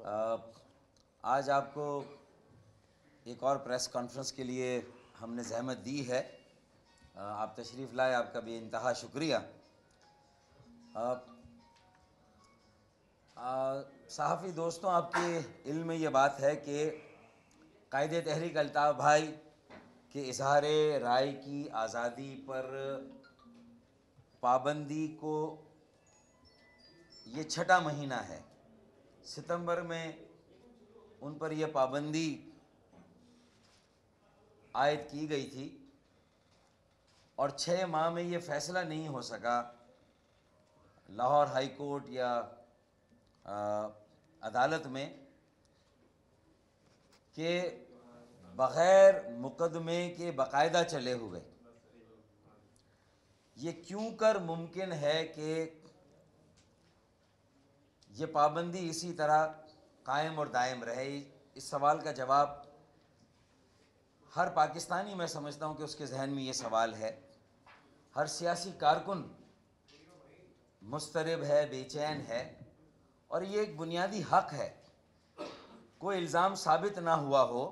آج آپ کو ایک اور پریس کانفرنس کے لیے ہم نے زحمت دی ہے. آپ تشریف لائے، آپ کا بے انتہا شکریہ. صحافی دوستوں، آپ کے علم میں یہ بات ہے کہ قائد تحریک الطاف بھائی کے اظہار رائے کی آزادی پر پابندی کو یہ 6واں مہینہ ہے. ستمبر میں ان پر یہ پابندی عائد کی گئی تھی اور 6 ماہ میں یہ فیصلہ نہیں ہو سکا لاہور ہائی کورٹ یا عدالت میں کہ بغیر مقدمے کے باقاعدہ چلے ہوئے یہ کیوں کر ممکن ہے کہ یہ پابندی اسی طرح قائم اور دائم رہے. اس سوال کا جواب ہر پاکستانی، میں سمجھتا ہوں کہ اس کے ذہن میں یہ سوال ہے. ہر سیاسی کارکن مضطرب ہے، بے چین ہے، اور یہ ایک بنیادی حق ہے. کوئی الزام ثابت نہ ہوا ہو،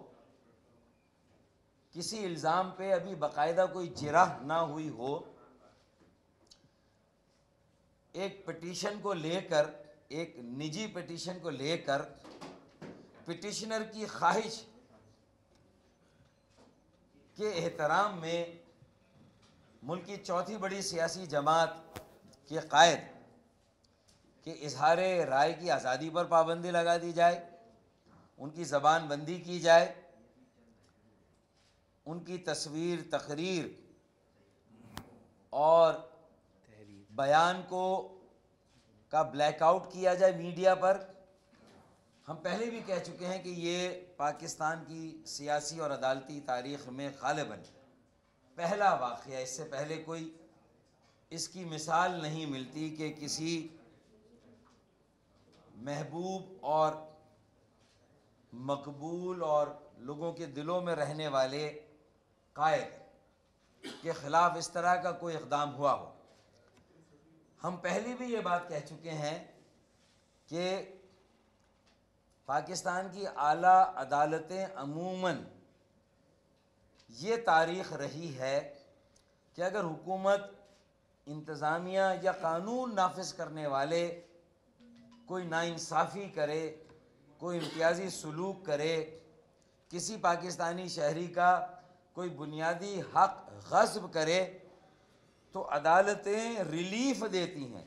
کسی الزام پہ ابھی باقاعدہ کوئی جرح نہ ہوئی ہو، ایک پٹیشن کو لے کر، ایک نجی پٹیشن کو لے کر پٹیشنر کی خواہش کے احترام میں ملک کی چوتھی بڑی سیاسی جماعت کے قائد کہ اظہار رائے کی آزادی پر پابندی لگا دی جائے، ان کی زبان بندی کی جائے، ان کی تصویر، تقریر اور بیان کا بلیک آؤٹ کیا جائے میڈیا پر. ہم پہلے بھی کہہ چکے ہیں کہ یہ پاکستان کی سیاسی اور عدالتی تاریخ میں غالباً پہلا واقعہ. اس سے پہلے کوئی اس کی مثال نہیں ملتی کہ کسی محبوب اور مقبول اور لوگوں کے دلوں میں رہنے والے قائد کے خلاف اس طرح کا کوئی اقدام ہوا ہو. ہم پہلے بھی یہ بات کہہ چکے ہیں کہ پاکستان کی اعلیٰ عدالتیں عموماً یہ تاریخ رہی ہے کہ اگر حکومت، انتظامیہ یا قانون نافذ کرنے والے کوئی ناانصافی کرے، کوئی امتیازی سلوک کرے، کسی پاکستانی شہری کا کوئی بنیادی حق غصب کرے، تو عدالتیں ریلیف دیتی ہیں.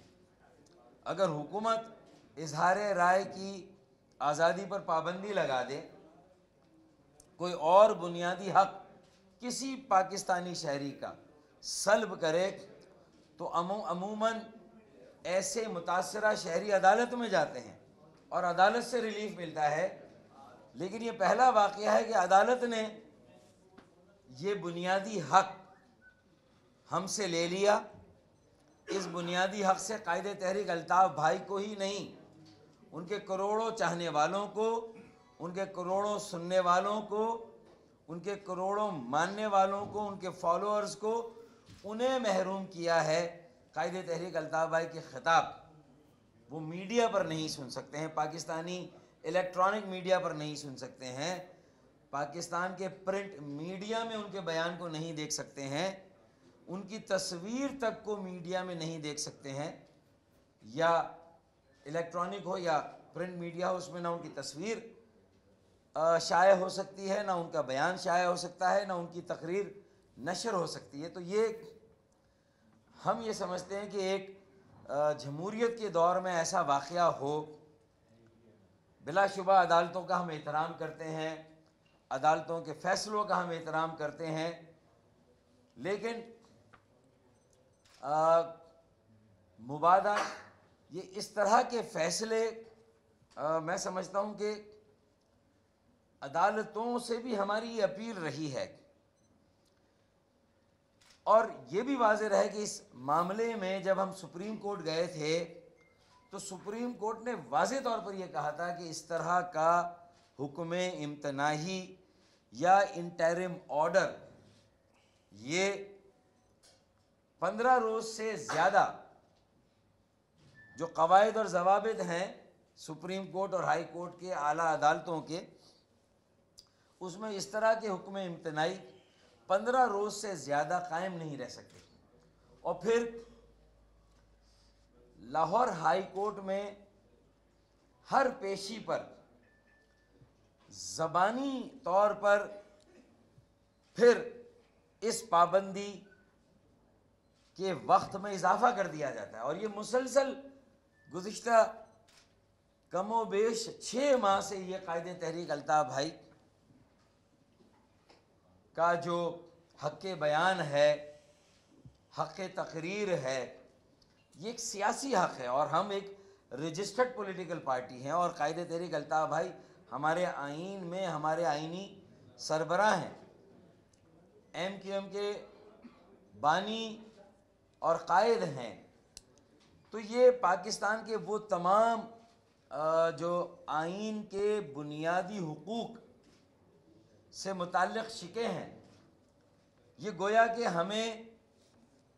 اگر حکومت اظہار رائے کی آزادی پر پابندی لگا دے، کوئی اور بنیادی حق کسی پاکستانی شہری کا سلب کرے، تو عموماً ایسے متاثرہ شہری عدالت میں جاتے ہیں اور عدالت سے ریلیف ملتا ہے. لیکن یہ پہلا واقعہ ہے کہ عدالت نے یہ بنیادی حق ہم سے لے لیا. اس بنیادی حق سے قائد تحریک الطاف بھائی کو ہی نہیں، ان کے کروڑوں چاہنے والوں کو، ان کے کروڑوں سننے والوں کو، ان کے کروڑوں ماننے والوں کو، ان کے فالوورز کو، انہیں محروم کیا ہے. قائد تحریک الطاف بھائی کے خطاب وہ میڈیا پر نہیں سن سکتے ہیں، پاکستانی الیکٹرانک میڈیا پر نہیں سن سکتے ہیں، پاکستان کے پرنٹ میڈیا میں ان کے بیان کو نہیں دیکھ سکتے ہیں، ان کی تصویر تک کو میڈیا میں نہیں دیکھ سکتے ہیں. یا الیکٹرانک ہو یا پرنٹ میڈیا ہو، اس میں نہ ان کی تصویر شائع ہو سکتی ہے، نہ ان کا بیان شائع ہو سکتا ہے، نہ ان کی تقریر نشر ہو سکتی ہے. تو یہ ہم یہ سمجھتے ہیں کہ ایک جمہوریت کے دور میں ایسا واقعہ ہو. بلا شبہ عدالتوں کا ہم احترام کرتے ہیں، عدالتوں کے فیصلوں کا ہم احترام کرتے ہیں، لیکن مبادہ یہ اس طرح کے فیصلے میں سمجھتا ہوں کہ عدالتوں سے بھی ہماری یہ اپیل رہی ہے. اور یہ بھی واضح رہے کہ اس معاملے میں جب ہم سپریم کورٹ گئے تھے تو سپریم کورٹ نے واضح طور پر یہ کہا تھا کہ اس طرح کا حکم امتناعی یا انٹرم آرڈر یہ 15 روز سے زیادہ جو قواعد اور ضوابط ہیں سپریم کورٹ اور ہائی کورٹ کے اعلیٰ عدالتوں کے، اس میں اس طرح کے حکم امتناعی 15 روز سے زیادہ قائم نہیں رہ سکتے۔ اور پھر لاہور ہائی کورٹ میں ہر پیشی پر زبانی طور پر پھر اس پابندی کے وقت میں اضافہ کر دیا جاتا ہے، اور یہ مسلسل گزشتہ کم و بیش 6 ماہ سے یہ قائد تحریک الطاف بھائی کا جو حق بیان ہے، حق تقریر ہے، یہ ایک سیاسی حق ہے، اور ہم ایک رجسٹرڈ پولیٹیکل پارٹی ہیں، اور قائد تحریک الطاف بھائی ہمارے آئین میں ہمارے آئینی سربراہ ہیں، ایم کیو ایم کے بانی اور قائد ہیں۔ تو یہ پاکستان کے وہ تمام جو آئین کے بنیادی حقوق سے متعلق شکیں ہیں، یہ گویا کہ ہمیں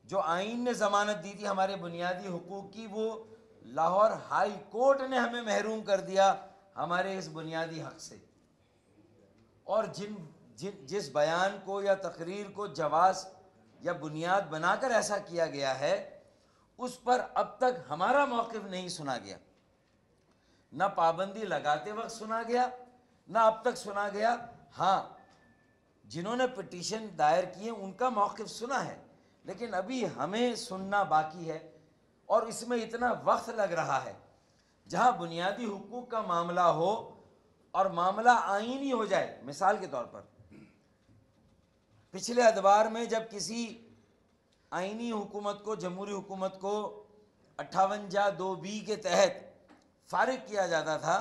جو آئین نے ضمانت دی تھی ہمارے بنیادی حقوق کی، وہ لاہور ہائی کورٹ نے ہمیں محروم کر دیا ہمارے اس بنیادی حق سے۔ اور جس بیان کو یا تقریر کو جواز یا بنیاد بنا کر ایسا کیا گیا ہے، اس پر اب تک ہمارا موقف نہیں سنا گیا، نہ پابندی لگاتے وقت سنا گیا، نہ اب تک سنا گیا۔ ہاں، جنہوں نے پٹیشن دائر کی ہیں ان کا موقف سنا ہے، لیکن ابھی ہمیں سننا باقی ہے، اور اس میں اتنا وقت لگ رہا ہے۔ جہاں بنیادی حقوق کا معاملہ ہو اور معاملہ آئینی ہو جائے، مثال کے طور پر پچھلے ادوار میں جب کسی آئینی حکومت کو، جمہوری حکومت کو 58(2)(b) کے تحت فارغ کیا جاتا تھا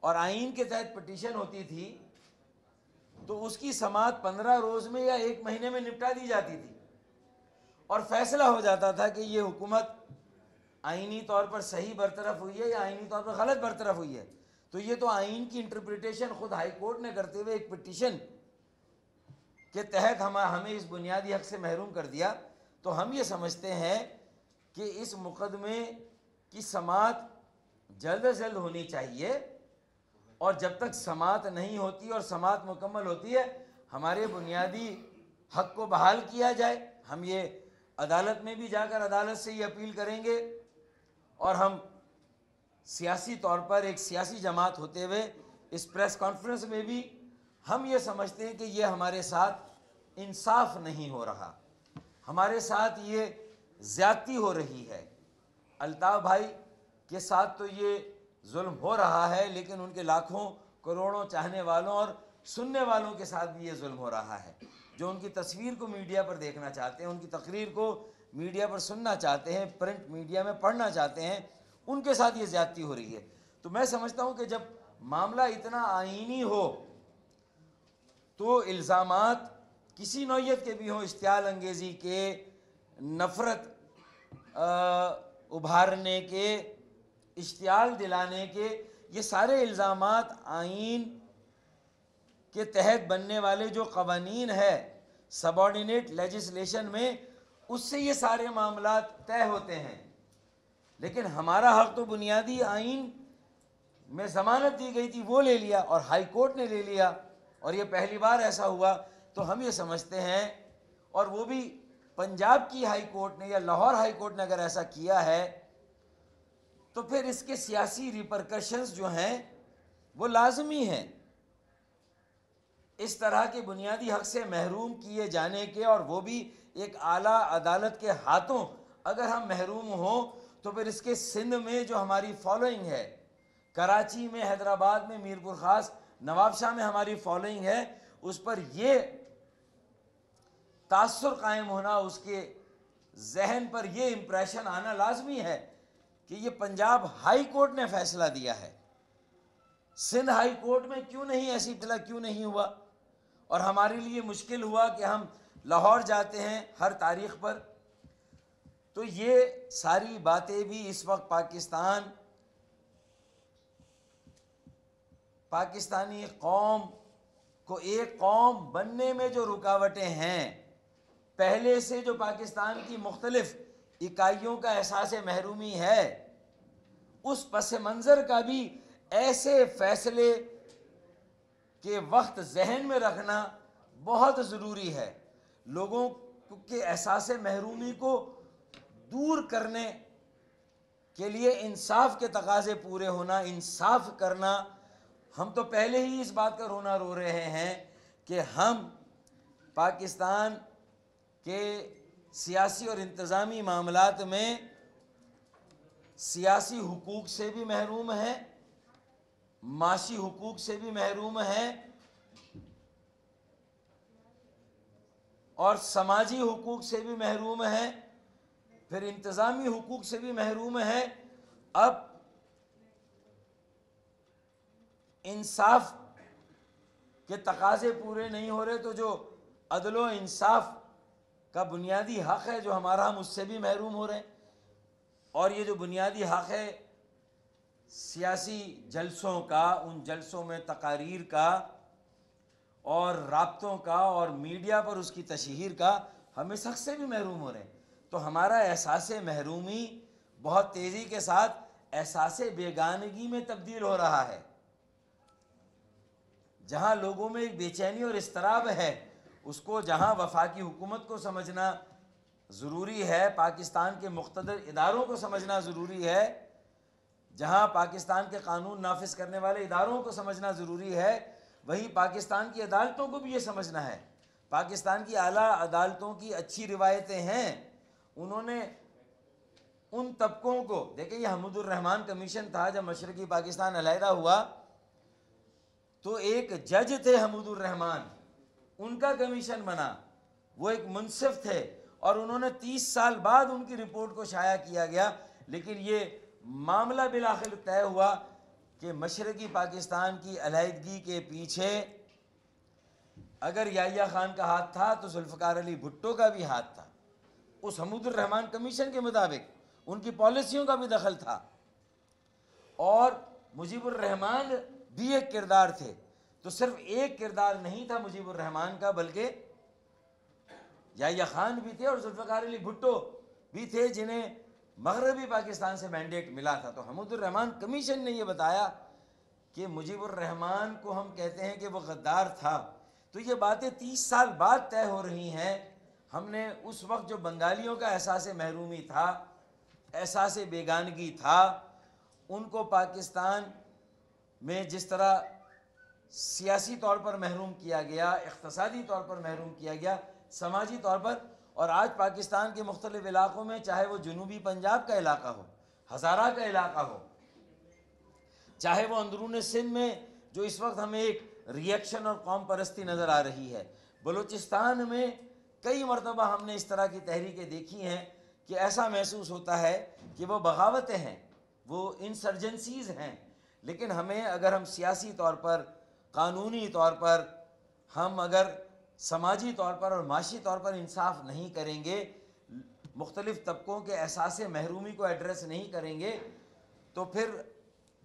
اور آئین کے تحت پٹیشن ہوتی تھی، تو اس کی سماعت 15 روز میں یا 1 مہینے میں نپٹا دی جاتی تھی، اور فیصلہ ہو جاتا تھا کہ یہ حکومت آئینی طور پر صحیح برطرف ہوئی ہے یا آئینی طور پر غلط برطرف ہوئی ہے۔ تو یہ تو آئین کی انٹرپریٹیشن خود ہائی کورٹ نے کرتے ہوئے ایک پٹیشن کے تحت ہمیں اس بنیادی حق سے محروم کر دیا۔ تو ہم یہ سمجھتے ہیں کہ اس مقدمے کی سماعت جلد از جلد ہونی چاہیے، اور جب تک سماعت نہیں ہوتی اور سماعت مکمل ہوتی ہے، ہمارے بنیادی حق کو بحال کیا جائے۔ ہم یہ عدالت میں بھی جا کر عدالت سے یہ اپیل کریں گے، اور ہم سیاسی طور پر ایک سیاسی جماعت ہوتے ہوئے اس پریس کانفرنس میں بھی ہم یہ سمجھتے ہیں کہ یہ ہمارے ساتھ انصاف نہیں ہو رہا، ہمارے ساتھ یہ زیادتی ہو رہی ہے۔ الطاف بھائی کے ساتھ تو یہ ظلم ہو رہا ہے، لیکن ان کے لاکھوں کروڑوں چاہنے والوں اور سننے والوں کے ساتھ بھی یہ ظلم ہو رہا ہے، جو ان کی تصویر کو میڈیا پر دیکھنا چاہتے ہیں، ان کی تقریر کو میڈیا پر سننا چاہتے ہیں، پرنٹ میڈیا میں پڑھنا چاہتے ہیں، ان کے ساتھ یہ زیادتی ہو رہی ہے۔ تو میں سمجھتا ہوں کہ جب معاملہ اتنا آئینی ہو تو الزامات کسی نوعیت کے بھی ہوں، اشتعال انگیزی کے، نفرت ابھارنے کے، اشتعال دلانے کے، یہ سارے الزامات آئین کے تحت بننے والے جو قوانین ہے سب آرڈینیٹ لیجسلیشن میں، اس سے یہ سارے معاملات طے ہوتے ہیں۔ لیکن ہمارا حق تو بنیادی آئین میں ضمانت دی گئی تھی، وہ لے لیا، اور ہائی کورٹ نے لے لیا، اور یہ پہلی بار ایسا ہوا۔ تو ہم یہ سمجھتے ہیں، اور وہ بھی پنجاب کی ہائی کورٹ نے یا لاہور ہائی کورٹ نے اگر ایسا کیا ہے، تو پھر اس کے سیاسی ریپرکشنز جو ہیں وہ لازمی ہیں۔ اس طرح کے بنیادی حق سے محروم کیے جانے کے، اور وہ بھی ایک اعلیٰ عدالت کے ہاتھوں اگر ہم محروم ہوں، تو پھر اس کے سندھ میں جو ہماری فالوئنگ ہے، کراچی میں، حیدرآباد میں، میر پور خاص، نواب شاہ میں ہماری فالوئنگ ہے، اس پر یہ تاثر قائم ہونا، اس کے ذہن پر یہ امپریشن آنا لازمی ہے کہ یہ پنجاب ہائی کورٹ نے فیصلہ دیا ہے، سندھ ہائی کورٹ میں کیوں نہیں ایسی اطلاع کیوں نہیں ہوا، اور ہمارے لیے مشکل ہوا کہ ہم لاہور جاتے ہیں ہر تاریخ پر۔ تو یہ ساری باتیں بھی اس وقت پاکستانی قوم کو ایک قوم بننے میں جو رکاوٹیں ہیں، پہلے سے جو پاکستان کی مختلف اکائیوں کا احساس محرومی ہے، اس پس منظر کا بھی ایسے فیصلے کے وقت ذہن میں رکھنا بہت ضروری ہے. لوگوں کے احساس محرومی کو دور کرنے کے لیے انصاف کے تقاضے پورے ہونا، انصاف کرنا. ہم تو پہلے ہی اس بات کا رونا رو رہے ہیں کہ ہم پاکستان کے سیاسی اور انتظامی معاملات میں سیاسی حقوق سے بھی محروم ہیں، معاشی حقوق سے بھی محروم ہیں، اور سماجی حقوق سے بھی محروم ہیں، پھر انتظامی حقوق سے بھی محروم ہیں. اب انصاف کے تقاضے پورے نہیں ہو رہے تو جو عدل و انصاف کا بنیادی حق ہے جو ہمارا، ہم اس سے بھی محروم ہو رہے ہیں. اور یہ جو بنیادی حق ہے سیاسی جلسوں کا، ان جلسوں میں تقاریر کا اور رابطوں کا اور میڈیا پر اس کی تشہیر کا، ہم اس حق سے بھی محروم ہو رہے ہیں. تو ہمارا احساس محرومی بہت تیزی کے ساتھ احساس بیگانگی میں تبدیل ہو رہا ہے. جہاں لوگوں میں ایک بے چینی اور اضطراب ہے، اس کو جہاں وفاقی حکومت کو سمجھنا ضروری ہے، پاکستان کے مقتدر اداروں کو سمجھنا ضروری ہے، جہاں پاکستان کے قانون نافذ کرنے والے اداروں کو سمجھنا ضروری ہے، وہیں پاکستان کی عدالتوں کو بھی یہ سمجھنا ہے. پاکستان کی اعلیٰ عدالتوں کی اچھی روایتیں ہیں. انہوں نے ان طبقوں کو دیکھیں، یہ حمود الرحمان کمیشن تھا جب مشرقی پاکستان علیحدہ ہوا تو ایک جج تھے حمود الرحمان، ان کا کمیشن بنا، وہ ایک منصف تھے اور انہوں نے 30 سال بعد ان کی رپورٹ کو شائع کیا گیا. لیکن یہ معاملہ بالآخر طے ہوا کہ مشرقی پاکستان کی علیحدگی کے پیچھے اگر یحییٰ خان کا ہاتھ تھا تو ذوالفقار علی بھٹو کا بھی ہاتھ تھا. اس حمود الرحمان کمیشن کے مطابق ان کی پالیسیوں کا بھی دخل تھا، اور مجیب الرحمان بھی ایک کردار تھے. تو صرف ایک کردار نہیں تھا مجیب الرحمان کا، بلکہ یحییٰ خان بھی تھے اور ذوالفقار علی بھٹو بھی تھے جنہیں مغربی پاکستان سے مینڈیٹ ملا تھا. تو حمود الرحمان کمیشن نے یہ بتایا کہ مجیب الرحمان کو ہم کہتے ہیں کہ وہ غدار تھا. تو یہ باتیں 30 سال بعد طے ہو رہی ہیں. ہم نے اس وقت جو بنگالیوں کا احساس محرومی تھا، احساس بیگانگی تھا، ان کو پاکستان میں جس طرح سیاسی طور پر محروم کیا گیا، اقتصادی طور پر محروم کیا گیا، سماجی طور پر، اور آج پاکستان کے مختلف علاقوں میں، چاہے وہ جنوبی پنجاب کا علاقہ ہو، ہزارہ کا علاقہ ہو، چاہے وہ اندرون سندھ میں جو اس وقت ہمیں ایک ریئیکشن اور قوم پرستی نظر آ رہی ہے، بلوچستان میں کئی مرتبہ ہم نے اس طرح کی تحریکیں دیکھی ہیں کہ ایسا محسوس ہوتا ہے کہ وہ بغاوتیں ہیں، وہ انسرجنسیز ہیں. لیکن ہمیں، اگر ہم سیاسی طور پر، قانونی طور پر، ہم اگر سماجی طور پر اور معاشی طور پر انصاف نہیں کریں گے، مختلف طبقوں کے احساس محرومی کو ایڈریس نہیں کریں گے، تو پھر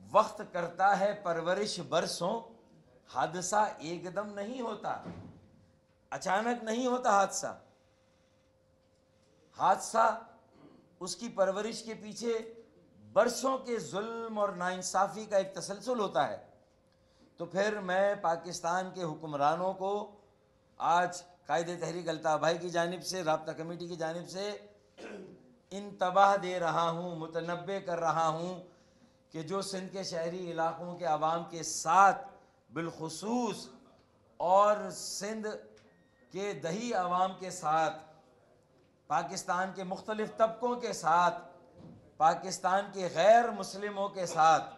وقت کرتا ہے پرورش برسوں، حادثہ ایک دم نہیں ہوتا، اچانک نہیں ہوتا حادثہ. حادثہ اس کی پرورش کے پیچھے برسوں کے ظلم اور ناانصافی کا ایک تسلسل ہوتا ہے. تو پھر میں پاکستان کے حکمرانوں کو آج قائد تحریک الطاف بھائی کی جانب سے، رابطہ کمیٹی کی جانب سے انتباہ دے رہا ہوں، متنبہ کر رہا ہوں کہ جو سندھ کے شہری علاقوں کے عوام کے ساتھ بالخصوص اور سندھ کے دیہی عوام کے ساتھ، پاکستان کے مختلف طبقوں کے ساتھ، پاکستان کے غیر مسلموں کے ساتھ،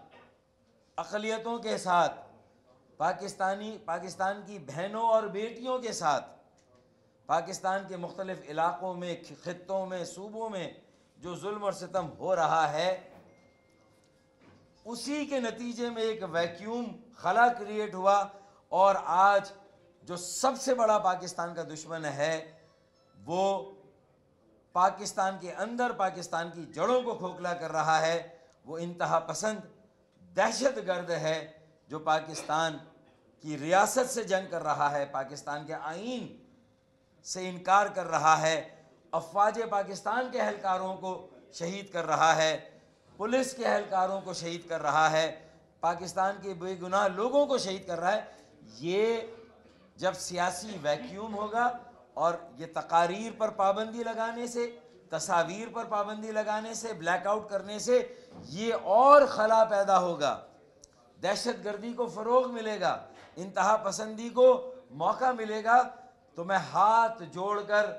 اقلیتوں کے ساتھ، پاکستان کی بہنوں اور بیٹیوں کے ساتھ، پاکستان کے مختلف علاقوں میں، خطوں میں، صوبوں میں جو ظلم اور ستم ہو رہا ہے، اسی کے نتیجے میں ایک ویکیوم خلا کریٹ ہوا. اور آج جو سب سے بڑا پاکستان کا دشمن ہے وہ پاکستان کے اندر پاکستان کی جڑوں کو کھوکھلا کر رہا ہے، وہ انتہا پسند دہشت گرد ہے جو پاکستان کی ریاست سے جنگ کر رہا ہے، پاکستان کے آئین سے انکار کر رہا ہے، افواج پاکستان کے اہلکاروں کو شہید کر رہا ہے. پولیس کے اہلکاروں کو شہید کر رہا ہے، پاکستان کے بے گناہ لوگوں کو شہید کر رہا ہے. یہ جب سیاسی ویکیوم ہوگا اور یہ تقاریر پر پابندی لگانے سے، تصاویر پر پابندی لگانے سے، بلیک آؤٹ کرنے سے یہ اور خلا پیدا ہوگا، دہشت گردی کو فروغ ملے گا، انتہا پسندی کو موقع ملے گا. تو میں ہاتھ جوڑ کر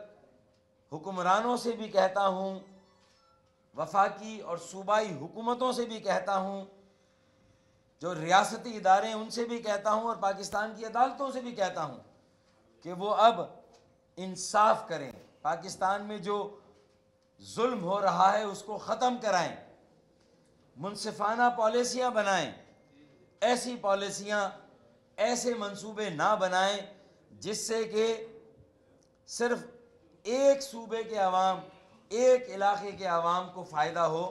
حکمرانوں سے بھی کہتا ہوں، وفاقی اور صوبائی حکومتوں سے بھی کہتا ہوں، جو ریاستی ادارے ہیں ان سے بھی کہتا ہوں، اور پاکستان کی عدالتوں سے بھی کہتا ہوں کہ وہ اب انصاف کریں، پاکستان میں جو ظلم ہو رہا ہے اس کو ختم کرائیں، منصفانہ پالیسیاں بنائیں. ایسی پالیسیاں، ایسے منصوبے نہ بنائیں جس سے کہ صرف ایک صوبے کے عوام، ایک علاقے کے عوام کو فائدہ ہو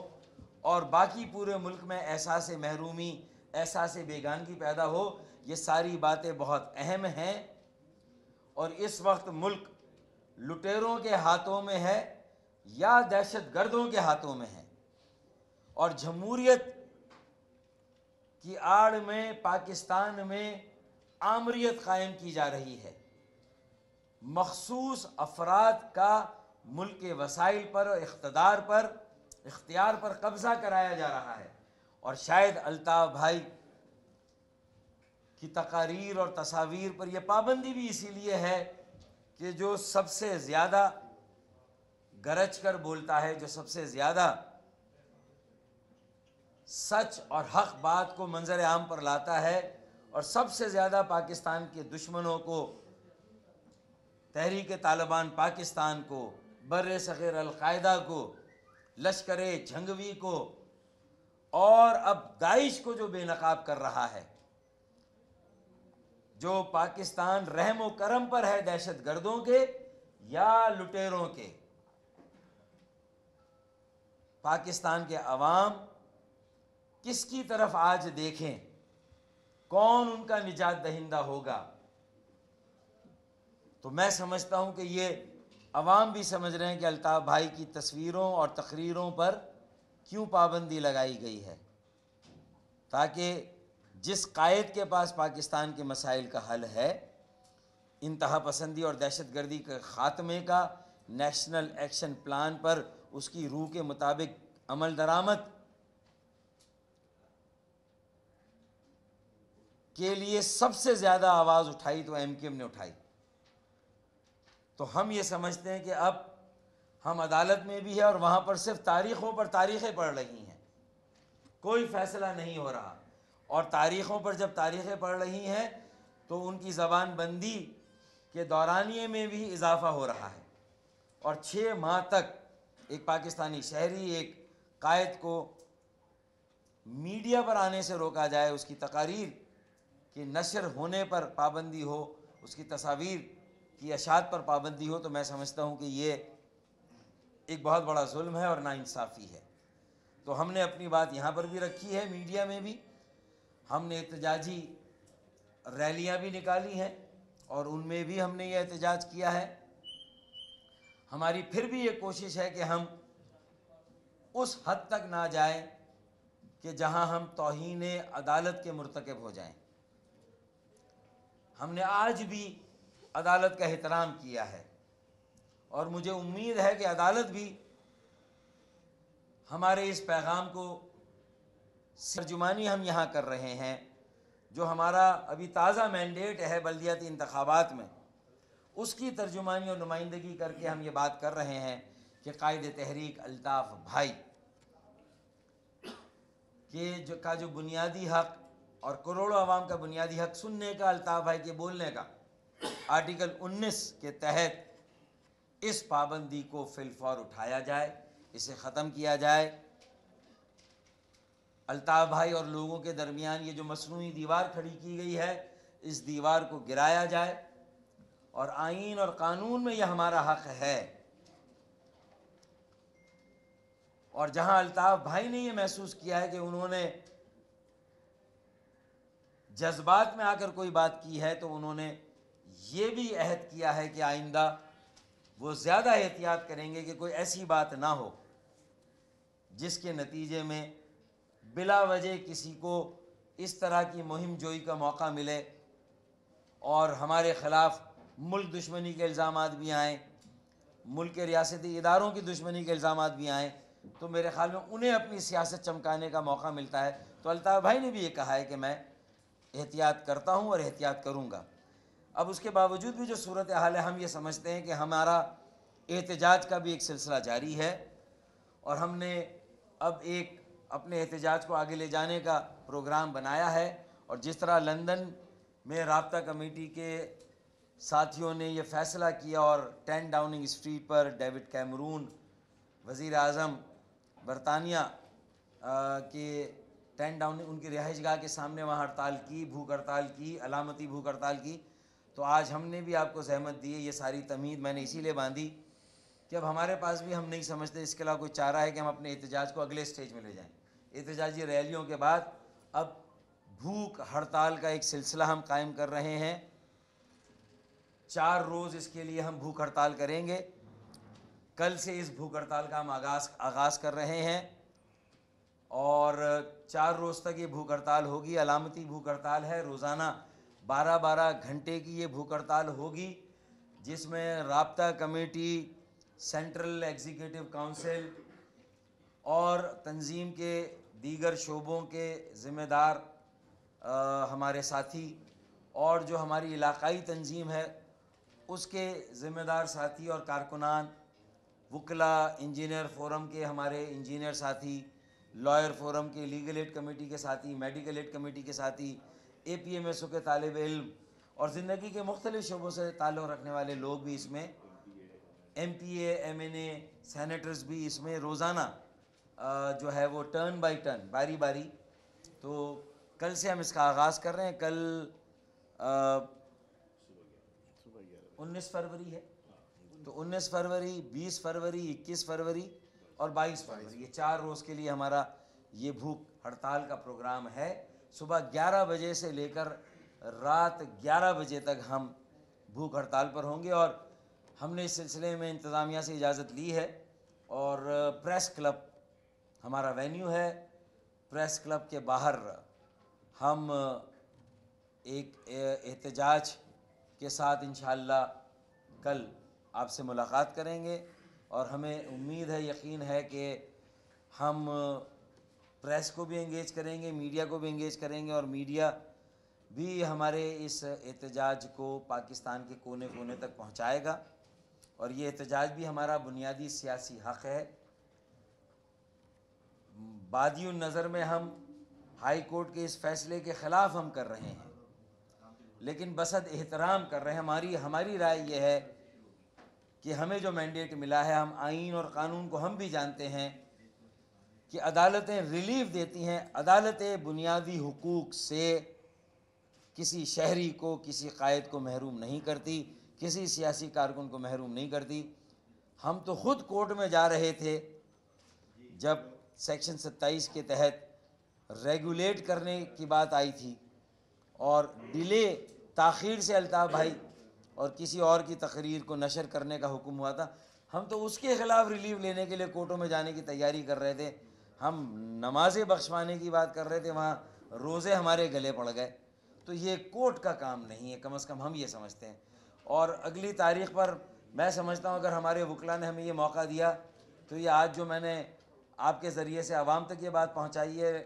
اور باقی پورے ملک میں احساس محرومی، احساس بیگانگی پیدا ہو. یہ ساری باتیں بہت اہم ہیں، اور اس وقت ملک لٹیروں کے ہاتھوں میں ہے یا دہشت گردوں کے ہاتھوں میں ہے، اور جمہوریت کی آڑ میں پاکستان میں آمریت قائم کی جا رہی ہے. مخصوص افراد کا ملک کے وسائل پر اور اختیار پر قبضہ کرایا جا رہا ہے. اور شاید الطاف بھائی کی تقاریر اور تصاویر پر یہ پابندی بھی اسی لیے ہے کہ جو سب سے زیادہ گرج کر بولتا ہے، جو سب سے زیادہ سچ اور حق بات کو منظر عام پر لاتا ہے، اور سب سے زیادہ پاکستان کے دشمنوں کو، تحریک طالبان پاکستان کو، بر صغیر القاعدہ کو، لشکر جھنگوی کو، اور اب داعش کو جو بے نقاب کر رہا ہے، جو پاکستان رحم و کرم پر ہے دہشت گردوں کے یا لٹیروں کے. پاکستان کے عوام کس کی طرف آج دیکھیں، کون ان کا نجات دہندہ ہوگا؟ تو میں سمجھتا ہوں کہ یہ عوام بھی سمجھ رہے ہیں کہ الطاف بھائی کی تصویروں اور تقریروں پر کیوں پابندی لگائی گئی ہے، تاکہ جس قائد کے پاس پاکستان کے مسائل کا حل ہے، انتہا پسندی اور دہشت گردی کے خاتمے کا نیشنل ایکشن پلان پر اس کی روح کے مطابق عمل درآمد کے لیے سب سے زیادہ آواز اٹھائی تو ایم کیو ایم نے اٹھائی. تو ہم یہ سمجھتے ہیں کہ اب ہم عدالت میں بھی ہے اور وہاں پر صرف تاریخوں پر تاریخیں پڑھ رہی ہیں، کوئی فیصلہ نہیں ہو رہا. اور تاریخوں پر جب تاریخیں پڑھ رہی ہیں تو ان کی زبان بندی کے دورانیے میں بھی اضافہ ہو رہا ہے. اور 6 ماہ تک ایک پاکستانی شہری، ایک قائد کو میڈیا پر آنے سے روکا جائے، اس کی تقاریر کی نشر ہونے پر پابندی ہو، اس کی تصاویر کی اشاعت پر پابندی ہو، تو میں سمجھتا ہوں کہ یہ ایک بہت بڑا ظلم ہے اور ناانصافی ہے. تو ہم نے اپنی بات یہاں پر بھی رکھی ہے، میڈیا میں بھی ہم نے احتجاجی ریلیاں بھی نکالی ہیں اور ان میں بھی ہم نے یہ احتجاج کیا ہے. ہماری پھر بھی یہ کوشش ہے کہ ہم اس حد تک نہ جائیں کہ جہاں ہم توہین عدالت کے مرتکب ہو جائیں. ہم نے آج بھی عدالت کا احترام کیا ہے، اور مجھے امید ہے کہ عدالت بھی ہمارے اس پیغام کو، ترجمانی ہم یہاں کر رہے ہیں، جو ہمارا ابھی تازہ مینڈیٹ ہے بلدیاتی انتخابات میں، اس کی ترجمانی اور نمائندگی کر کے ہم یہ بات کر رہے ہیں کہ قائد تحریک الطاف بھائی کا جو بنیادی حق اور کروڑوں عوام کا بنیادی حق سننے کا، الطاف بھائی کے بولنے کا، آرٹیکل 19 کے تحت اس پابندی کو فی الفور اٹھایا جائے، اسے ختم کیا جائے. الطاف بھائی اور لوگوں کے درمیان یہ جو مصنوعی دیوار کھڑی کی گئی ہے، اس دیوار کو گرایا جائے، اور آئین اور قانون میں یہ ہمارا حق ہے. اور جہاں الطاف بھائی نے یہ محسوس کیا ہے کہ انہوں نے جذبات میں آ کر کوئی بات کی ہے، تو انہوں نے یہ بھی عہد کیا ہے کہ آئندہ وہ زیادہ احتیاط کریں گے کہ کوئی ایسی بات نہ ہو جس کے نتیجے میں بلا وجہ کسی کو اس طرح کی مہم جوئی کا موقع ملے اور ہمارے خلاف ملک دشمنی کے الزامات بھی آئیں، ملک کے ریاستی اداروں کی دشمنی کے الزامات بھی آئیں، تو میرے خیال میں انہیں اپنی سیاست چمکانے کا موقع ملتا ہے۔ تو الطاف بھائی نے بھی یہ کہا ہے کہ میں احتیاط کرتا ہوں اور احتیاط کروں گا۔ اب اس کے باوجود بھی جو صورتحال ہے، ہم یہ سمجھتے ہیں کہ ہمارا احتجاج کا بھی ایک سلسلہ جاری ہے، اور ہم نے اب ایک اپنے احتجاج کو آگے لے جانے کا پروگرام بنایا ہے، اور جس طرح لندن میں رابطہ کمیٹی کے ساتھیوں نے یہ فیصلہ کیا اور 10 ڈاؤننگ اسٹریٹ پر ڈیوڈ کیمرون وزیر اعظم برطانیہ کے 10 ڈاؤننگ ان کی رہائش گاہ کے سامنے وہاں ہڑتال کی، بھوک ہڑتال کی، علامتی بھوک ہڑتال کی، تو آج ہم نے بھی آپ کو زحمت دی ہے۔ یہ ساری تمہید میں نے اسی لیے باندھی کہ اب ہمارے پاس بھی، ہم نہیں سمجھتے اس کے علاوہ کوئی چارہ ہے کہ ہم اپنے احتجاج کو اگلے سٹیج میں لے جائیں۔ احتجاجی ریلیوں کے بعد اب بھوک ہڑتال کا ایک سلسلہ ہم قائم کر رہے ہیں۔ 4 روز اس کے لیے ہم بھوک ہڑتال کریں گے۔ کل سے اس بھوک ہڑتال کا ہم آغاز کر رہے ہیں، اور 4 روز تک یہ بھوک ہڑتال ہوگی۔ علامتی بھوک ہڑتال ہے، روزانہ 12 گھنٹے کی یہ بھوک ہڑتال ہوگی، جس میں رابطہ کمیٹی، سینٹرل ایگزیکٹو کونسل اور تنظیم کے دیگر شعبوں کے ذمہ دار ہمارے ساتھی، اور جو ہماری علاقائی تنظیم ہے اس کے ذمہ دار ساتھی اور کارکنان، وکلاء، انجینئر فورم کے ہمارے انجینئر ساتھی، لائر فورم کے لیگل ایڈ کمیٹی کے ساتھی، میڈیکل ایڈ کمیٹی کے ساتھی، اے پی ایم ایس او کے طالب علم، اور زندگی کے مختلف شعبوں سے تعلق رکھنے والے لوگ بھی اس میں، ایم پی اے، ایم این اے، سینیٹرز بھی اس میں روزانہ جو ہے وہ ٹرن بائی ٹرن، باری باری۔ تو کل سے ہم اس کا آغاز کر رہے ہیں۔ کل 19 فروری ہے، تو 19 فروری، 20 فروری، 21 فروری اور 22 فروری، یہ 4 روز کے لیے ہمارا یہ بھوک ہڑتال کا پروگرام ہے۔ صبح 11 بجے سے لے کر رات 11 بجے تک ہم بھوک ہڑتال پر ہوں گے، اور ہم نے اس سلسلے میں انتظامیہ سے اجازت لی ہے، اور پریس کلب ہمارا وینیو ہے، پریس کلب کے باہر ہم ایک احتجاج کے ساتھ انشاءاللہ کل آپ سے ملاقات کریں گے، اور ہمیں امید ہے، یقین ہے کہ ہم پریس کو بھی انگیج کریں گے، میڈیا کو بھی انگیج کریں گے، اور میڈیا بھی ہمارے اس احتجاج کو پاکستان کے کونے کونے تک پہنچائے گا، اور یہ احتجاج بھی ہمارا بنیادی سیاسی حق ہے۔ بادی النظر میں ہم ہائی کورٹ کے اس فیصلے کے خلاف ہم کر رہے ہیں، لیکن بسد احترام کر رہے ہیں۔ ہماری رائے یہ ہے کہ ہمیں جو مینڈیٹ ملا ہے، ہم آئین اور قانون کو ہم بھی جانتے ہیں کہ عدالتیں ریلیف دیتی ہیں، عدالتیں بنیادی حقوق سے کسی شہری کو، کسی قائد کو محروم نہیں کرتی، کسی سیاسی کارکن کو محروم نہیں کرتی۔ ہم تو خود کورٹ میں جا رہے تھے جب سیکشن 27 کے تحت ریگولیٹ کرنے کی بات آئی تھی، اور ڈیلے، تاخیر سے الطاف بھائی اور کسی اور کی تقریر کو نشر کرنے کا حکم ہوا تھا، ہم تو اس کے خلاف ریلیف لینے کے لیے کورٹوں میں جانے کی تیاری کر رہے تھے۔ ہم نمازیں بخشوانے کی بات کر رہے تھے، وہاں روزے ہمارے گلے پڑ گئے۔ تو یہ کورٹ کا کام نہیں ہے، کم از کم ہم یہ سمجھتے ہیں۔ اور اگلی تاریخ پر میں سمجھتا ہوں اگر ہمارے وکلاء نے ہمیں یہ موقع دیا، تو یہ آج جو میں نے آپ کے ذریعے سے عوام تک یہ بات پہنچائی ہے،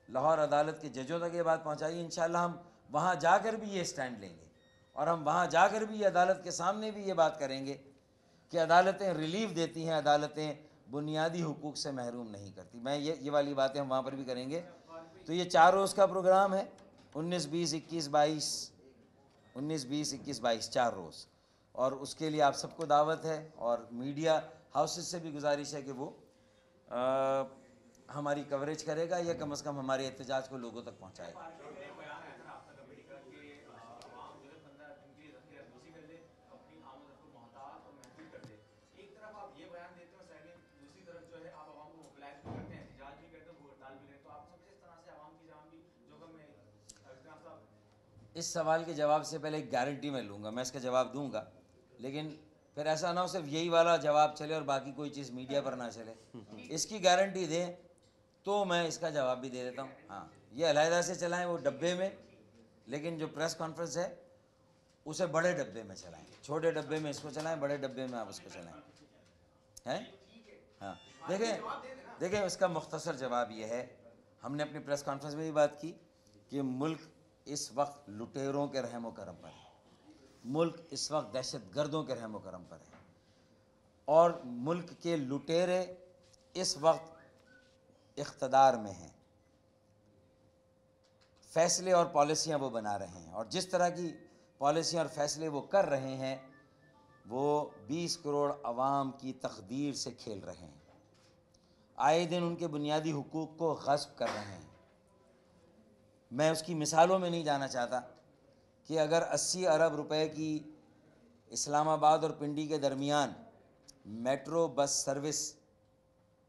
لاہور عدالت کے ججوں تک یہ بات پہنچائی ہے، انشاءاللہ ہم وہاں جا کر بھی یہ سٹینڈ لیں گے، اور ہم وہاں جا کر بھی یہ عدالت کے سامنے بھی یہ بات کریں گے کہ عدالتیں ریلیف دیتی ہیں، عدالتیں بنیادی حقوق سے محروم نہیں کرتی۔ میں یہ والی باتیں ہم وہاں پر بھی کریں گے۔ تو یہ 4 روز کا پروگرام ہے، 19، 20، 21، 22، 4 روز، اور اس کے لیے آپ سب کو دعوت ہے، اور میڈیا ہاؤسز سے بھی گزارش ہے کہ وہ ہماری کوریج کرے گا، یا کم از کم ہمارے احتجاج کو لوگوں تک پہنچائے گا۔ اس سوال کے جواب سے پہلے ایک گارنٹی میں لوں گا، میں اس کا جواب دوں گا، لیکن پھر ایسا نہ ہو صرف یہی والا جواب چلے اور باقی کوئی چیز میڈیا پر نہ چلے. اس کی گارنٹی دیں تو میں اس کا جواب بھی دے دیتا ہوں. ہاں یہ علیحدہ سے چلائیں وہ ڈبے میں, لیکن جو پریس کانفرنس ہے اسے بڑے ڈبے میں چلائیں. چھوٹے ڈبے میں اس کو چلائیں, بڑے ڈبے میں آپ اس کو چلائیں. ہیں ہاں دیکھیں اس کا مختصر جواب یہ ہے, ہم نے اپنی پریس کانفرنس میں بھی بات کی کہ ملک اس وقت لٹیروں کے رحم و کرم پر ہے, ملک اس وقت دہشت گردوں کے رحم و کرم پر ہے, اور ملک کے لٹیرے اس وقت اقتدار میں ہیں. فیصلے اور پالیسیاں وہ بنا رہے ہیں, اور جس طرح کی پالیسیاں اور فیصلے وہ کر رہے ہیں وہ 20 کروڑ عوام کی تقدیر سے کھیل رہے ہیں. آئے دن ان کے بنیادی حقوق کو غصب کر رہے ہیں. میں اس کی مثالوں میں نہیں جانا چاہتا کہ اگر 80 ارب روپے کی اسلام آباد اور پنڈی کے درمیان میٹرو بس سروس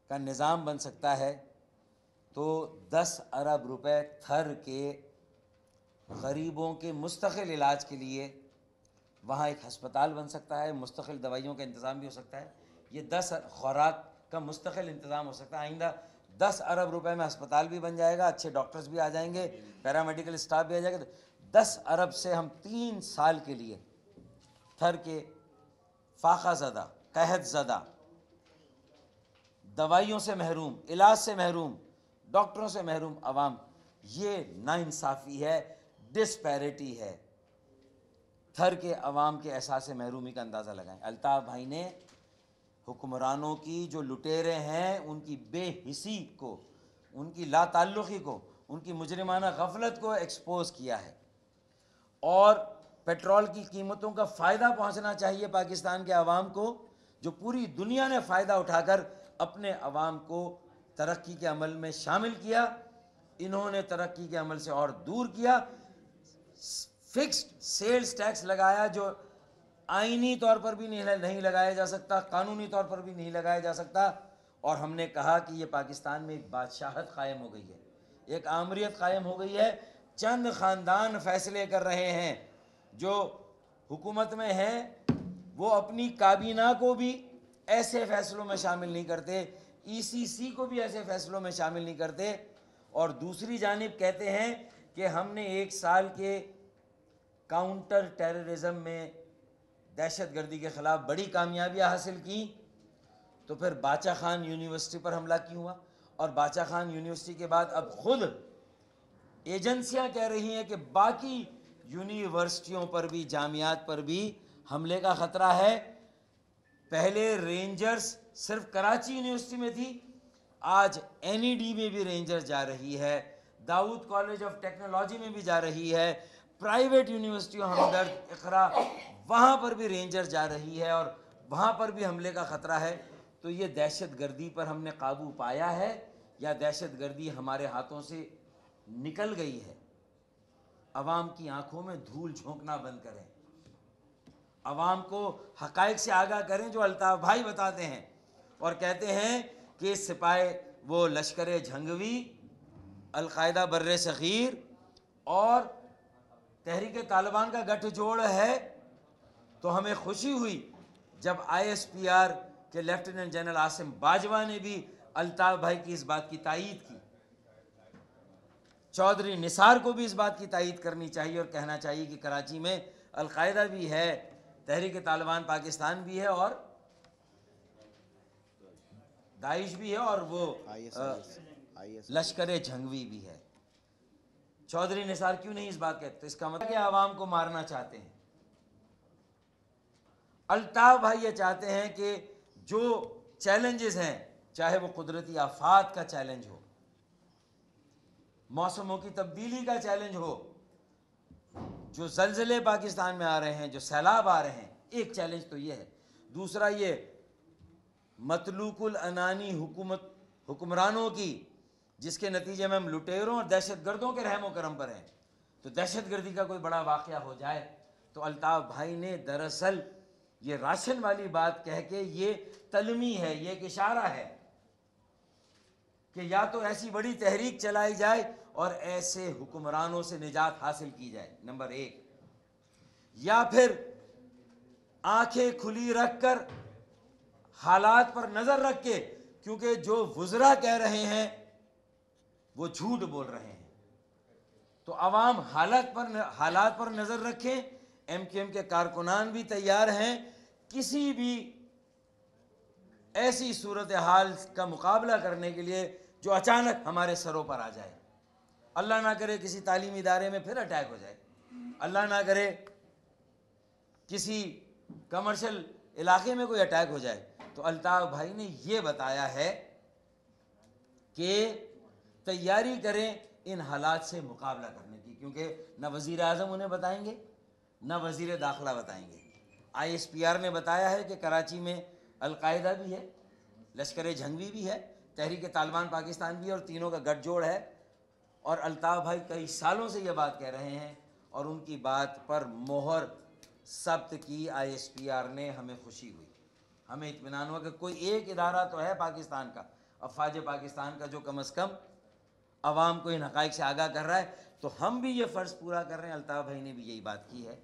کا نظام بن سکتا ہے تو 10 ارب روپے تھر کے غریبوں کے مستقل علاج کے لیے وہاں ایک ہسپتال بن سکتا ہے, مستقل دوائیوں کا انتظام بھی ہو سکتا ہے. یہ 10 خوراک کا مستقل انتظام ہو سکتا ہے. آئندہ 10 ارب روپے میں ہسپتال بھی بن جائے گا, اچھے ڈاکٹرز بھی آ جائیں گے, پیرامیڈیکل اسٹاف بھی آ جائے گا. تو 10 ارب سے ہم 3 سال کے لیے تھر کے فاقہ زدہ, قحط زدہ, دوائیوں سے محروم, علاج سے محروم, ڈاکٹروں سے محروم عوام, یہ ناانصافی ہے, ڈسپیرٹی ہے. تھر کے عوام کے احساس محرومی کا اندازہ لگائیں. الطاف بھائی نے حکمرانوں کی جو لٹیرے ہیں ان کی بے حسی کو, ان کی لا تعلقی کو, ان کی مجرمانہ غفلت کو ایکسپوز کیا ہے. اور پیٹرول کی قیمتوں کا فائدہ پہنچنا چاہیے پاکستان کے عوام کو, جو پوری دنیا نے فائدہ اٹھا کر اپنے عوام کو ترقی کے عمل میں شامل کیا. انہوں نے ترقی کے عمل سے اور دور کیا. فکسڈ سیلز ٹیکس لگایا جو آئینی طور پر بھی نہیں لگایا جا سکتا, قانونی طور پر بھی نہیں لگایا جا سکتا. اور ہم نے کہا کہ یہ پاکستان میں ایک بادشاہت قائم ہو گئی ہے, ایک آمریت قائم ہو گئی ہے. چند خاندان فیصلے کر رہے ہیں, جو حکومت میں ہیں وہ اپنی کابینہ کو بھی ایسے فیصلوں میں شامل نہیں کرتے, ای سی سی کو بھی ایسے فیصلوں میں شامل نہیں کرتے. اور دوسری جانب کہتے ہیں کہ ہم نے 1 سال کے کاؤنٹر ٹیررزم میں دہشت گردی کے خلاف بڑی کامیابیاں حاصل کی, تو پھر باچا خان یونیورسٹی پر حملہ کیوں ہوا؟ اور باچا خان یونیورسٹی کے بعد اب خود ایجنسیاں کہہ رہی ہیں کہ باقی یونیورسٹیوں پر بھی, جامعات پر بھی حملے کا خطرہ ہے. پہلے رینجرز صرف کراچی یونیورسٹی میں تھی, آج این ای ڈی میں بھی رینجرز جا رہی ہے, داؤد کالج آف ٹیکنالوجی میں بھی جا رہی ہے, پرائیویٹ یونیورسٹیوں ہمدرد, اقرا, وہاں پر بھی رینجرز جا رہی ہے اور وہاں پر بھی حملے کا خطرہ ہے. تو یہ دہشت گردی پر ہم نے قابو پایا ہے یا دہشت گردی ہمارے ہاتھوں سے نکل گئی ہے؟ عوام کی آنکھوں میں دھول جھونکنا بند کریں, عوام کو حقائق سے آگاہ کریں جو الطاف بھائی بتاتے ہیں, اور کہتے ہیں کہ سپاہی وہ لشکر جھنگوی, القاعدہ بر صغیر اور تحریک طالبان کا گٹھ جوڑ ہے. تو ہمیں خوشی ہوئی جب آئی ایس پی آر کے لیفٹیننٹ جنرل عاصم باجوہ نے بھی الطاف بھائی کی اس بات کی تائید کی. چودھری نثار کو بھی اس بات کی تائید کرنی چاہیے اور کہنا چاہیے کہ کراچی میں القاعدہ بھی ہے, تحریک طالبان پاکستان بھی ہے, اور داعش بھی ہے, اور وہ لشکر جھنگوی بھی ہے. چودھری نثار کیوں نہیں اس بات کہتے؟ تو اس کا مطلب کہ عوام کو مارنا چاہتے ہیں. الطاف بھائی یہ چاہتے ہیں کہ جو چیلنجز ہیں, چاہے وہ قدرتی آفات کا چیلنج ہو, موسموں کی تبدیلی کا چیلنج ہو, جو زلزلے پاکستان میں آ رہے ہیں, جو سیلاب آ رہے ہیں, ایک چیلنج تو یہ ہے. دوسرا یہ مطلوق العنانی حکمرانوں کی, جس کے نتیجے میں ہم لٹیروں اور دہشت گردوں کے رحم و کرم پر ہیں. تو دہشت گردی کا کوئی بڑا واقعہ ہو جائے تو الطاف بھائی نے دراصل یہ راشن والی بات کہہ کے یہ تلمی ہے, یہ ایک اشارہ ہے کہ یا تو ایسی بڑی تحریک چلائی جائے اور ایسے حکمرانوں سے نجات حاصل کی جائے, نمبر 1, یا پھر آنکھیں کھلی رکھ کر حالات پر نظر رکھ کے، کیونکہ جو وزراء کہہ رہے ہیں وہ جھوٹ بول رہے ہیں، تو عوام حالات پر نظر رکھیں۔ ایم کیو ایم کے کارکنان بھی تیار ہیں کسی بھی ایسی صورتحال کا مقابلہ کرنے کے لیے جو اچانک ہمارے سروں پر آ جائے۔ اللہ نہ کرے کسی تعلیمی ادارے میں پھر اٹیک ہو جائے، اللہ نہ کرے کسی کمرشل علاقے میں کوئی اٹیک ہو جائے، تو الطاف بھائی نے یہ بتایا ہے کہ تیاری کریں ان حالات سے مقابلہ کرنے کی، کیونکہ نہ وزیر اعظم انہیں بتائیں گے نہ وزیر داخلہ بتائیں گے۔ آئی ایس پی آر نے بتایا ہے کہ کراچی میں القاعدہ بھی ہے، لشکر جھنگوی بھی ہے، تحریک طالبان پاکستان بھی ہے، اور تینوں کا گٹھ جوڑ ہے۔ اور الطاف بھائی کئی سالوں سے یہ بات کہہ رہے ہیں، اور ان کی بات پر مہر ثبت کی آئی ایس پی آر نے۔ ہمیں خوشی ہوئی، ہمیں اطمینان ہوا کہ کوئی ایک ادارہ تو ہے پاکستان کا، افواج پاکستان کا، جو کم از کم عوام کو ان حقائق سے آگاہ کر رہا ہے۔ تو ہم بھی یہ فرض پورا کر رہے ہیں، الطاف بھائی نے بھی یہی بات کی ہے۔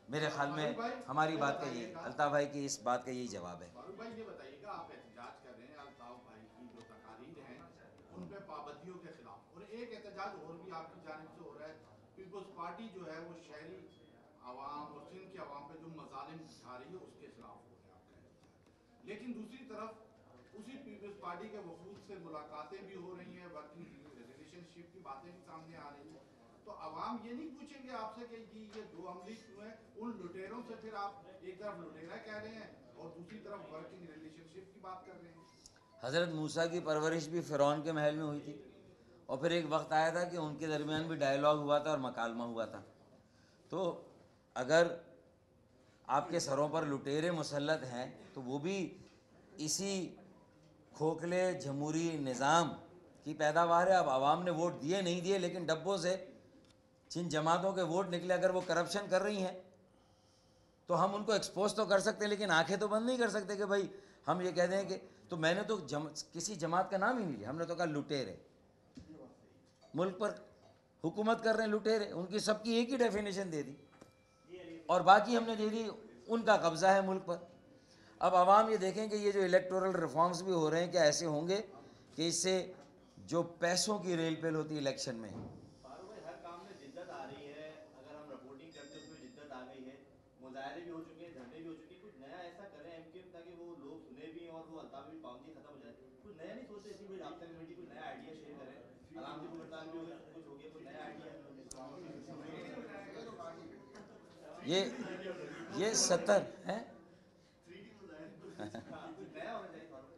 میرے خیال میں ہماری بات کا یہ، الطاف بھائی کی اس بات کا یہی جواب ہے۔ فاروق بھائی یہ بتائیے گا، آپ احتجاج کر رہے ہیں الطاف بھائی کی جو تقاریر ہیں ان پہ پابندیوں کے خلاف، اور ایک احتجاج اور بھی آپ کی جانب سے ہو رہا ہے، پیپلز پارٹی جو ہے وہ شہری عوام اور سندھ کے عوام پہ جو مظالم اٹھا رہی ہے اس کے خلاف ہو رہا ہے آپ کا احتجاج، لیکن دوسری طرف اسی پیپلز پارٹی کے وفود سے ملاقاتیں بھی ہو رہی ہیں، ورکنگ ریلیشن شپ کی باتیں بھی سامنے آ رہی ہیں، تو عوام یہ نہیں پوچھیں گے آپ سے کہ یہ دو عملی کیوں ہیں؟ ان لٹیروں سے پھر آپ ایک طرف لٹیرا کہہ رہے ہیں اور دوسری طرف ورکنگ ریلیشن شپ کی بات کر رہے ہیں۔ حضرت موسیٰ کی پرورش بھی فرعون کے محل میں ہوئی تھی، اور پھر ایک وقت آیا تھا کہ ان کے درمیان بھی ڈائیلاگ ہوا تھا اور مکالمہ ہوا تھا۔ تو اگر آپ کے سروں پر لٹیرے مسلط ہیں تو وہ بھی اسی کھوکھلے جمہوری نظام کی پیداوار ہے۔ اب عوام نے ووٹ دیے نہیں دیے، لیکن ڈبوں سے جن جماعتوں کے ووٹ نکلے، اگر وہ کرپشن کر رہی ہیں تو ہم ان کو ایکسپوز تو کر سکتے ہیں، لیکن آنکھیں تو بند نہیں کر سکتے کہ بھائی ہم یہ کہہ دیں کہ، تو میں نے تو کسی جماعت کا نام ہی نہیں لیا، ہم نے تو کہا لٹیرے ملک پر حکومت کر رہے ہیں، لٹیرے، ان کی سب کی ایک ہی ڈیفینیشن دے دی، اور باقی ہم نے دے دی ان کا قبضہ ہے ملک پر۔ اب عوام یہ دیکھیں کہ یہ جو الیکٹورل ریفارمز بھی ہو رہے ہیں، کیا ایسے ہوں گے کہ اس سے جو پیسوں کی ریل پیل ہوتی ہے الیکشن میں۔ فاروق بھائی، ہر کام میں جدت آ رہی ہے، اگر ہم رپورٹنگ کرتے ہیں اس میں جدت آ گئی ہے، مظاہرے بھی ہو چکے ہیں، دھرنے بھی ہو چکے ہیں، کچھ نیا ایسا کریں ایم کیو ایم تاکہ وہ لوگ سنے بھی اور وہ الطاف بھی پابندی ختم ہو جائے، کچھ نیا نہیں سوچتے؟ اسی کوئی رابطہ کمیٹی کوئی نیا آئیڈیا شیئر کریں، علامتی کو ہڑتال بھی ہو گیا، کچھ ہو گیا، کوئی نیا آئیڈیا۔ یہ 70 ہیں،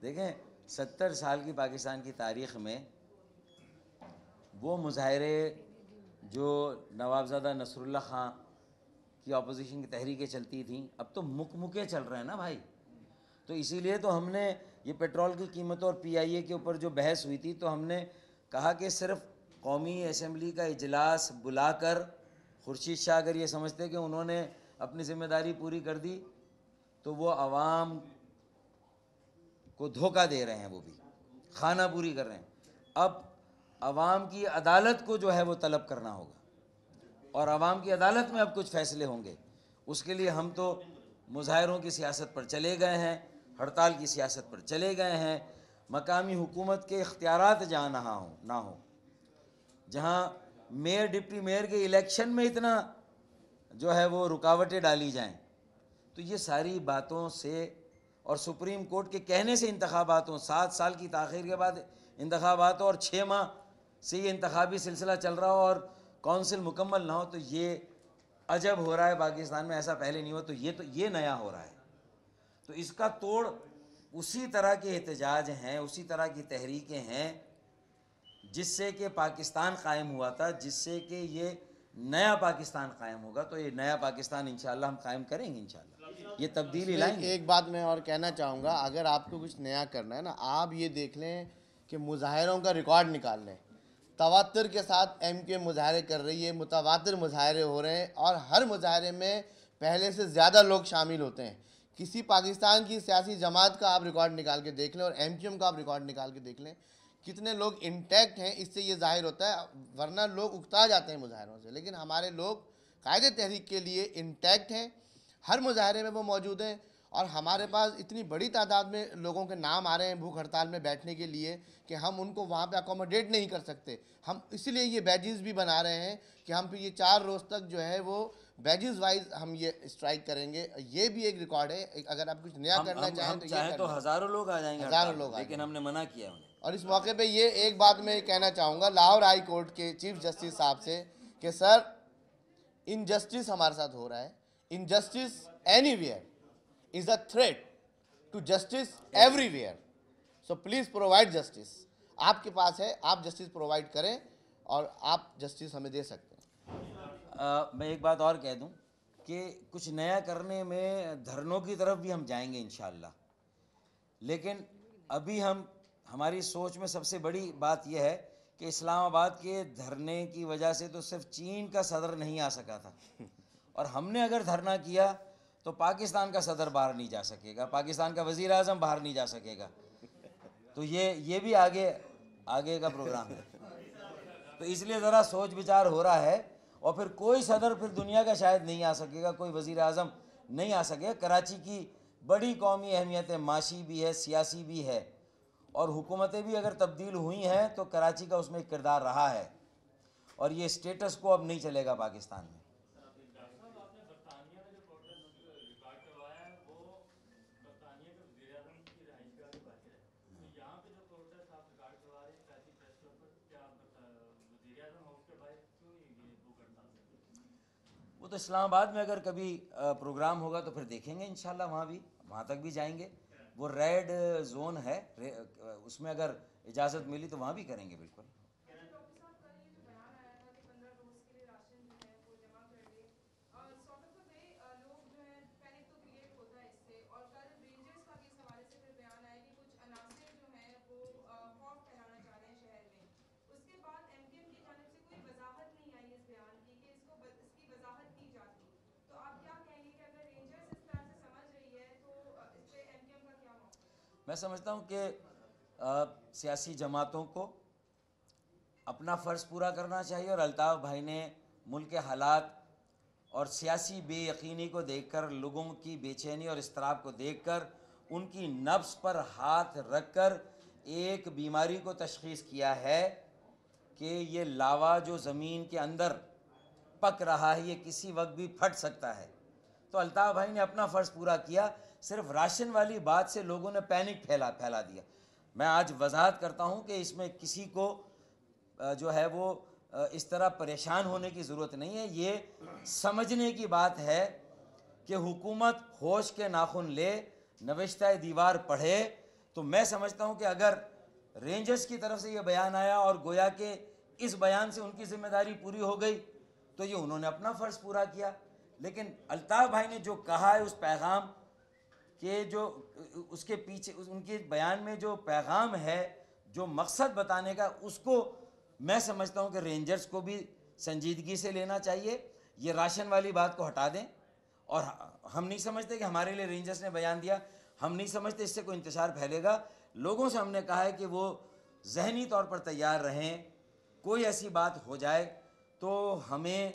دیکھیں 70 سال کی پاکستان کی تاریخ میں وہ مظاہرے جو نوابزادہ نصر اللہ خان کی اپوزیشن کی تحریکیں چلتی تھیں، اب تو مکے چل رہے ہیں نا بھائی۔ تو اسی لیے تو ہم نے یہ پیٹرول کی قیمتوں اور پی آئی اے کے اوپر جو بحث ہوئی تھی، تو ہم نے کہا کہ صرف قومی اسمبلی کا اجلاس بلا کر خورشید شاہ اگر یہ سمجھتے کہ انہوں نے اپنی ذمہ داری پوری کر دی تو وہ عوام کو دھوکہ دے رہے ہیں، وہ بھی خانہ پوری کر رہے ہیں۔ اب عوام کی عدالت کو جو ہے وہ طلب کرنا ہوگا، اور عوام کی عدالت میں اب کچھ فیصلے ہوں گے۔ اس کے لیے ہم تو مظاہروں کی سیاست پر چلے گئے ہیں، ہڑتال کی سیاست پر چلے گئے ہیں۔ مقامی حکومت کے اختیارات جہاں نہ ہوں، جہاں میئر ڈپٹی میئر کے الیکشن میں اتنا جو ہے وہ رکاوٹیں ڈالی جائیں، تو یہ ساری باتوں سے اور سپریم کورٹ کے کہنے سے انتخابات ہوں، 7 سال کی تاخیر کے بعد انتخابات ہوں، اور 6 ماہ سے یہ انتخابی سلسلہ چل رہا ہو اور کونسل مکمل نہ ہو، تو یہ عجب ہو رہا ہے پاکستان میں، ایسا پہلے نہیں ہوا، تو یہ نیا ہو رہا ہے۔ تو اس کا توڑ اسی طرح کے احتجاج ہیں، اسی طرح کی تحریکیں ہیں جس سے کہ پاکستان قائم ہوا تھا، جس سے کہ یہ نیا پاکستان قائم ہوگا۔ تو یہ نیا پاکستان انشاءاللہ ہم قائم کریں گے، انشاءاللہ یہ تبدیلی لائیں گے۔ ایک بات میں اور کہنا چاہوں گا، اگر آپ کو کچھ نیا کرنا ہے نا، آپ یہ دیکھ لیں کہ مظاہروں کا ریکارڈ نکال لیں، تواتر کے ساتھ ایم کے مظاہرے کر رہی ہے، متواتر مظاہرے ہو رہے ہیں، اور ہر مظاہرے میں پہلے سے زیادہ لوگ شامل ہوتے ہیں۔ کسی پاکستان کی سیاسی جماعت کا آپ ریکارڈ نکال کے دیکھ لیں اور ایم کیو ایم کا آپ ریکارڈ نکال کے دیکھ لیں، کتنے لوگ انٹیکٹ ہیں، اس سے یہ ظاہر ہوتا ہے، ورنہ لوگ اکتا جاتے ہیں مظاہروں سے، لیکن ہمارے لوگ قائد تحریک کے لیے انٹیکٹ ہیں، ہر مظاہرے میں وہ موجود ہیں، اور ہمارے پاس اتنی بڑی تعداد میں لوگوں کے نام آ رہے ہیں بھوک ہڑتال میں بیٹھنے کے لیے کہ ہم ان کو وہاں پہ اکوموڈیٹ نہیں کر سکتے. ہم اسی لیے یہ بیجز بھی بنا رہے ہیں کہ ہم پھر یہ 4 روز تک جو ہے وہ بیجز وائز ہم یہ اسٹرائک کریں گے. یہ بھی ایک ریکارڈ ہے. اگر آپ کچھ نیا کرنا چاہیں ہم تو یہ چاہیں تو کرنا. ہزاروں لوگ آ جائیں گے ہزاروں ہڑتال لوگ پہ، آ لیکن جائیں. ہم نے منع کیا انہیں. اور اس موقع پہ یہ ایک بات میں کہنا چاہوں گا لاہور ہائی کورٹ کے چیف جسٹس صاحب سے کہ سر انجسٹس ہمارے ساتھ ہو رہا ہے. Injustice anywhere is a threat to justice everywhere. So please provide justice. آپ کے پاس ہے، آپ جسٹس پرووائڈ کریں اور آپ جسٹس ہمیں دے سکتے ہیں. میں ایک بات اور کہہ دوں کہ کچھ نیا کرنے میں دھرنوں کی طرف بھی ہم جائیں گے انشاءاللہ، لیکن ابھی ہماری سوچ میں سب سے بڑی بات یہ ہے کہ اسلام آباد کے دھرنے کی وجہ سے تو صرف چین کا صدر نہیں آ سکا تھا، اور ہم نے اگر دھرنا کیا تو پاکستان کا صدر باہر نہیں جا سکے گا، پاکستان کا وزیر اعظم باہر نہیں جا سکے گا. تو یہ بھی آگے کا پروگرام ہے. تو اس لیے ذرا سوچ بچار ہو رہا ہے، اور پھر کوئی صدر پھر دنیا کا شاید نہیں آ سکے گا، کوئی وزیر اعظم نہیں آ سکے گا. کراچی کی بڑی قومی اہمیت ہے، معاشی بھی ہے، سیاسی بھی ہے، اور حکومتیں بھی اگر تبدیل ہوئی ہیں تو کراچی کا اس میں ایک کردار رہا ہے، اور یہ اسٹیٹس کو اب نہیں چلے گا پاکستان میں. وہ تو اسلام آباد میں اگر کبھی پروگرام ہوگا تو پھر دیکھیں گے انشاءاللہ، وہاں تک بھی جائیں گے. وہ ریڈ زون ہے، اس میں اگر اجازت ملی تو وہاں بھی کریں گے بالکل. میں سمجھتا ہوں کہ سیاسی جماعتوں کو اپنا فرض پورا کرنا چاہیے، اور الطاف بھائی نے ملک کے حالات اور سیاسی بے یقینی کو دیکھ کر، لوگوں کی بے چینی اور اضطراب کو دیکھ کر، ان کی نفس پر ہاتھ رکھ کر ایک بیماری کو تشخیص کیا ہے کہ یہ لاوا جو زمین کے اندر پک رہا ہے یہ کسی وقت بھی پھٹ سکتا ہے. تو الطاف بھائی نے اپنا فرض پورا کیا. صرف راشن والی بات سے لوگوں نے پینک پھیلا دیا. میں آج وضاحت کرتا ہوں کہ اس میں کسی کو جو ہے وہ اس طرح پریشان ہونے کی ضرورت نہیں ہے. یہ سمجھنے کی بات ہے کہ حکومت ہوش کے ناخن لے، نوشتہ دیوار پڑھے. تو میں سمجھتا ہوں کہ اگر رینجرز کی طرف سے یہ بیان آیا اور گویا کہ اس بیان سے ان کی ذمہ داری پوری ہو گئی تو یہ انہوں نے اپنا فرض پورا کیا. لیکن الطاف بھائی نے جو کہا ہے اس پیغام کہ جو اس کے پیچھے ان کے بیان میں جو پیغام ہے، جو مقصد بتانے کا، اس کو میں سمجھتا ہوں کہ رینجرز کو بھی سنجیدگی سے لینا چاہیے. یہ راشن والی بات کو ہٹا دیں. اور ہم نہیں سمجھتے کہ ہمارے لیے رینجرز نے بیان دیا، ہم نہیں سمجھتے اس سے کوئی انتشار پھیلے گا. لوگوں سے ہم نے کہا ہے کہ وہ ذہنی طور پر تیار رہیں. کوئی ایسی بات ہو جائے تو ہمیں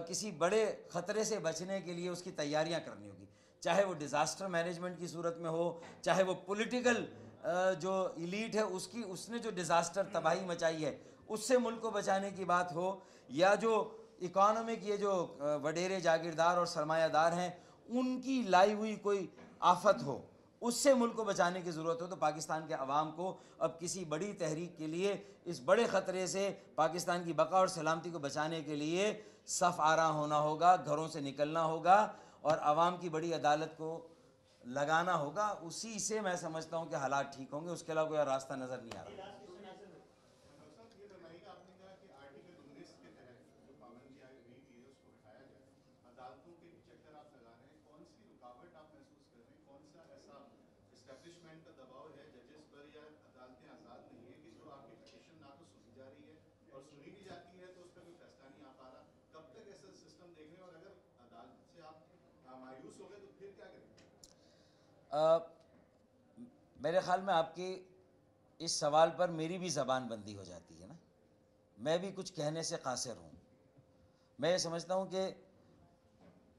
کسی بڑے خطرے سے بچنے کے لیے اس کی تیاریاں کرنی ہوگی، چاہے وہ ڈیزاسٹر مینجمنٹ کی صورت میں ہو، چاہے وہ پولیٹیکل جو ایلیٹ ہے اس نے جو ڈیزاسٹر تباہی مچائی ہے اس سے ملک کو بچانے کی بات ہو، یا جو اکانومک یہ جو وڈیرے جاگیردار اور سرمایہ دار ہیں ان کی لائی ہوئی کوئی آفت ہو، اس سے ملک کو بچانے کی ضرورت ہو. تو پاکستان کے عوام کو اب کسی بڑی تحریک کے لیے اس بڑے خطرے سے پاکستان کی بقا اور سلامتی کو بچانے کے لیے صف آرا ہونا ہوگا، گھروں سے نکلنا ہوگا اور عوام کی بڑی عدالت کو لگانا ہوگا. اسی سے میں سمجھتا ہوں کہ حالات ٹھیک ہوں گے، اس کے علاوہ کوئی راستہ نظر نہیں آ رہا. میرے خیال میں آپ کے اس سوال پر میری بھی زبان بندی ہو جاتی ہے نا، میں بھی کچھ کہنے سے قاصر ہوں. میں یہ سمجھتا ہوں کہ